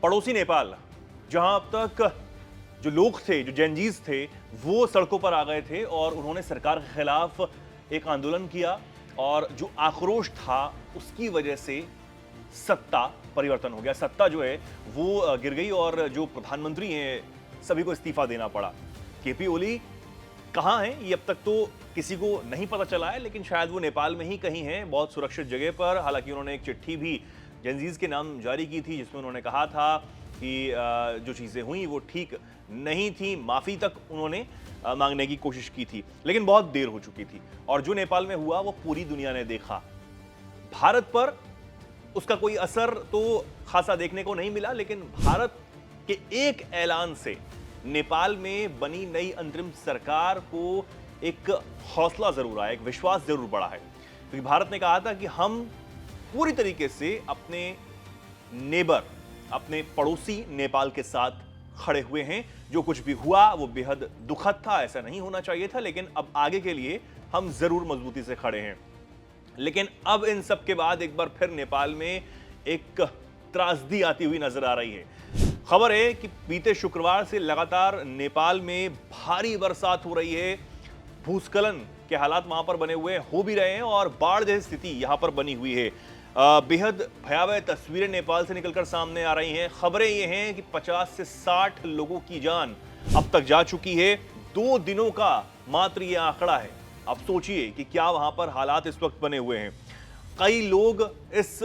पड़ोसी नेपाल, जहां अब तक जो लोग थे, जो जेनजीज थे, वो सड़कों पर आ गए थे और उन्होंने सरकार के खिलाफ एक आंदोलन किया और जो आक्रोश था उसकी वजह से सत्ता परिवर्तन हो गया। सत्ता जो है वो गिर गई और जो प्रधानमंत्री हैं सभी को इस्तीफा देना पड़ा। केपी ओली कहाँ हैं ये अब तक तो किसी को नहीं पता चला है, लेकिन शायद वो नेपाल में ही कहीं हैं, बहुत सुरक्षित जगह पर। हालांकि उन्होंने एक चिट्ठी भी जेनजीज के नाम जारी की थी जिसमें उन्होंने कहा था कि जो चीज़ें हुई वो ठीक नहीं थी, माफ़ी तक उन्होंने मांगने की कोशिश की थी, लेकिन बहुत देर हो चुकी थी। और जो नेपाल में हुआ वो पूरी दुनिया ने देखा। भारत पर उसका कोई असर तो खासा देखने को नहीं मिला, लेकिन भारत के एक ऐलान से नेपाल में बनी नई अंतरिम सरकार को एक हौसला जरूर आया, एक विश्वास जरूर बढ़ा है, क्योंकि भारत ने कहा था कि हम पूरी तरीके से अपने नेबर, अपने पड़ोसी नेपाल के साथ खड़े हुए हैं। जो कुछ भी हुआ वो बेहद दुखद था, ऐसा नहीं होना चाहिए था, लेकिन अब आगे के लिए हम जरूर मजबूती से खड़े हैं। लेकिन अब इन सब के बाद एक बार फिर नेपाल में एक त्रासदी आती हुई नजर आ रही है। खबर है कि बीते शुक्रवार से लगातार नेपाल में भारी बरसात हो रही है, भूस्खलन के हालात वहां पर बने हुए हो भी रहे हैं और बाढ़ जैसी स्थिति यहां पर बनी हुई है। बेहद भयावह तस्वीरें नेपाल से निकलकर सामने आ रही हैं। खबरें ये हैं कि 50 से 60 लोगों की जान अब तक जा चुकी है। 2 दिनों का मात्र ये आंकड़ा है। अब सोचिए कि क्या वहां पर हालात इस वक्त बने हुए हैं। कई लोग इस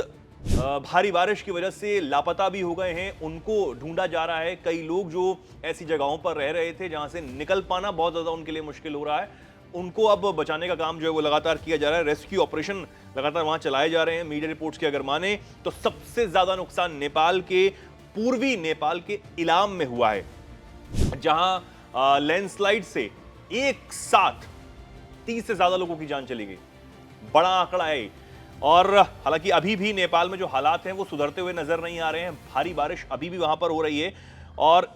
भारी बारिश की वजह से लापता भी हो गए हैं, उनको ढूंढा जा रहा है। कई लोग जो ऐसी जगहों पर रह रहे थे जहां से निकल पाना बहुत ज्यादा उनके लिए मुश्किल हो रहा है, उनको अब बचाने का काम जो है वो लगातार किया जा रहा है। रेस्क्यू ऑपरेशन लगातार वहां चलाए जा रहे हैं। मीडिया रिपोर्ट्स की अगर माने तो सबसे ज्यादा नुकसान नेपाल के पूर्वी नेपाल के इलाम में हुआ है, जहां लैंडस्लाइड से एक साथ 30 से ज्यादा लोगों की जान चली गई। बड़ा आंकड़ा है। और हालांकि अभी भी नेपाल में जो हालात हैं वो सुधरते हुए नजर नहीं आ रहे हैं। भारी बारिश अभी भी वहां पर हो रही है और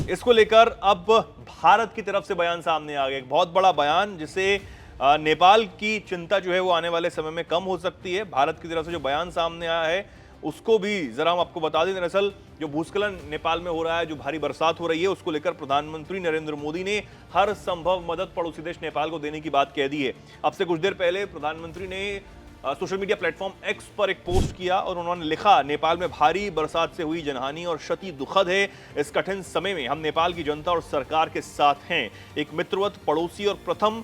इसको लेकर अब भारत की तरफ से बयान सामने आ गया, एक बहुत बड़ा बयान, जिससे नेपाल की चिंता जो है वो आने वाले समय में कम हो सकती है। भारत की तरफ से जो बयान सामने आया है उसको भी जरा हम आपको बता दें। दरअसल जो भूस्खलन नेपाल में हो रहा है, जो भारी बरसात हो रही है, उसको लेकर प्रधानमंत्री नरेंद्र मोदी ने हर संभव मदद पड़ोसी देश नेपाल को देने की बात कह दी है। अब से कुछ देर पहले प्रधानमंत्री ने सोशल मीडिया प्लेटफॉर्म एक्स पर एक पोस्ट किया और उन्होंने लिखा, नेपाल में भारी बरसात से हुई जनहानि और क्षति दुखद है। इस कठिन समय में हम नेपाल की जनता और सरकार के साथ हैं। एक मित्रवत पड़ोसी और प्रथम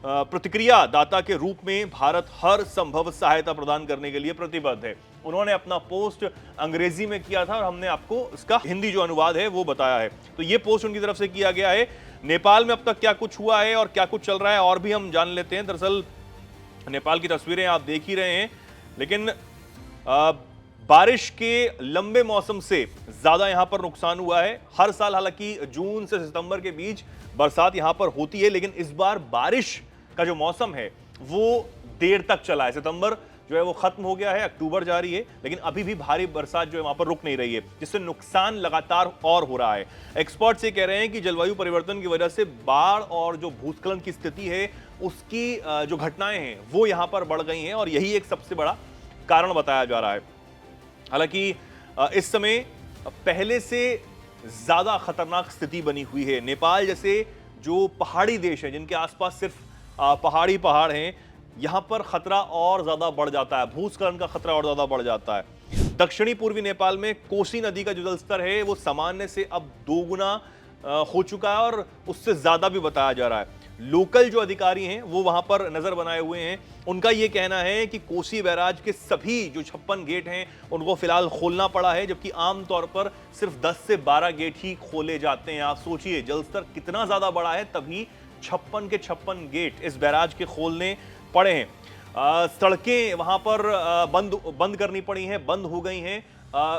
प्रतिक्रिया दाता के रूप में भारत हर संभव सहायता प्रदान करने के लिए प्रतिबद्ध है। उन्होंने अपना पोस्ट अंग्रेजी में किया था और हमने आपको इसका हिंदी जो अनुवाद है वो बताया है। तो ये पोस्ट उनकी तरफ से किया गया है। नेपाल में अब तक क्या कुछ हुआ है और क्या कुछ चल रहा है और भी हम जान लेते हैं। दरअसल नेपाल की तस्वीरें आप देख ही रहे हैं, लेकिन बारिश के लंबे मौसम से ज्यादा यहां पर नुकसान हुआ है। हर साल हालांकि जून से सितंबर के बीच बरसात यहां पर होती है, लेकिन इस बार बारिश का जो मौसम है वो देर तक चला है। सितंबर जो है वो खत्म हो गया है, अक्टूबर जारी है, लेकिन अभी भी भारी बरसात जो है वहां पर रुक नहीं रही है, जिससे नुकसान लगातार और हो रहा है। एक्सपर्ट्स ये कह रहे हैं कि जलवायु परिवर्तन की वजह से बाढ़ और जो भूस्खलन की स्थिति है उसकी जो घटनाएं हैं वो यहां पर बढ़ गई हैं और यही एक सबसे बड़ा कारण बताया जा रहा है। हालांकि इस समय पहले से ज्यादा खतरनाक स्थिति बनी हुई है। नेपाल जैसे जो पहाड़ी देश है, जिनके आसपास सिर्फ पहाड़ हैं, यहां पर खतरा और ज्यादा बढ़ जाता है, भूस्खलन का खतरा और ज्यादा बढ़ जाता है। दक्षिणी पूर्वी नेपाल में कोसी नदी का जो जलस्तर है वो सामान्य से अब 2 गुना हो चुका है और उससे ज्यादा भी बताया जा रहा है। लोकल जो अधिकारी हैं वो वहां पर नजर बनाए हुए हैं। उनका ये कहना है कि कोसी बैराज के सभी जो 56 गेट हैं उनको फिलहाल खोलना पड़ा है, जबकि आमतौर पर सिर्फ 10 से 12 गेट ही खोले जाते हैं। आप सोचिए जलस्तर कितना ज्यादा बड़ा है, तभी 56 के 56 गेट इस बैराज के खोलने पड़े हैं। सड़कें वहां पर बंद करनी पड़ी हैं, बंद हो गई हैं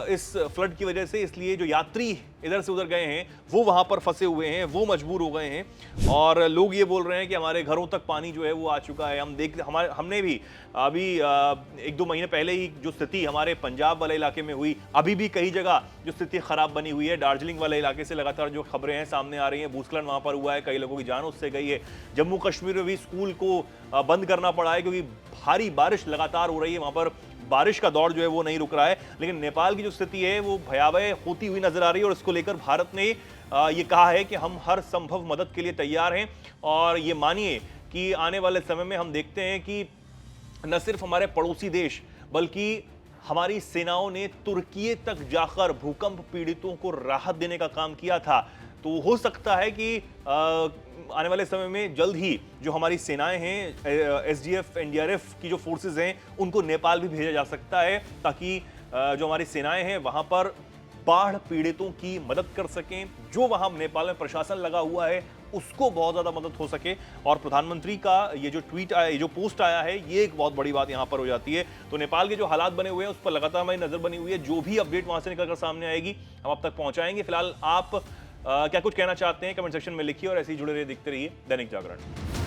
इस फ्लड की वजह से, इसलिए जो यात्री इधर से उधर गए हैं वो वहां पर फंसे हुए हैं, वो मजबूर हो गए हैं और लोग ये बोल रहे हैं कि हमारे घरों तक पानी जो है वो आ चुका है। हमने भी अभी 1-2 महीने पहले ही जो स्थिति हमारे पंजाब वाले इलाके में हुई, अभी भी कई जगह जो स्थिति खराब बनी हुई है। दार्जिलिंग वाले इलाके से लगातार जो खबरें हैं सामने आ रही हैं, भूस्खलन वहां पर हुआ है, कई लोगों की जान उससे गई है। जम्मू कश्मीर में भी स्कूल को बंद करना पड़ा है क्योंकि भारी बारिश लगातार हो रही है, वहां पर बारिश का दौर जो है वो नहीं रुक रहा है, लेकिन नेपाल की जो स्थिति है वो भयावह होती हुई नजर आ रही है और इसको लेकर भारत ने ये कहा है कि हम हर संभव मदद के लिए तैयार हैं। और ये मानिए कि आने वाले समय में हम देखते हैं कि न सिर्फ हमारे पड़ोसी देश बल्कि हमारी सेनाओं ने तुर्की तक जाकर भूकंप पीड़ितों को राहत देने का काम किया था। तो हो सकता है कि आने वाले समय में जल्द ही जो हमारी सेनाएं हैं, एसडीएफ, एनडीआरएफ की जो फोर्सेस हैं, उनको नेपाल भी भेजा जा सकता है ताकि जो हमारी सेनाएं हैं वहां पर बाढ़ पीड़ितों की मदद कर सकें। जो वहां नेपाल में प्रशासन लगा हुआ है उसको बहुत ज्यादा मदद हो सके। और प्रधानमंत्री का ये जो ट्वीट आया, ये जो पोस्ट आया है, ये एक बहुत बड़ी बात यहां पर हो जाती है। तो नेपाल के जो हालात बने हुए हैं उस पर लगातार हमारी नजर बनी हुई है। जो भी अपडेट वहां से निकलकर सामने आएगी हम आप तक पहुंचाएंगे। फिलहाल आप क्या कुछ कहना चाहते हैं कमेंट सेक्शन में लिखिए और ऐसे ही जुड़े रहिए, देखते रहिए दैनिक जागरण।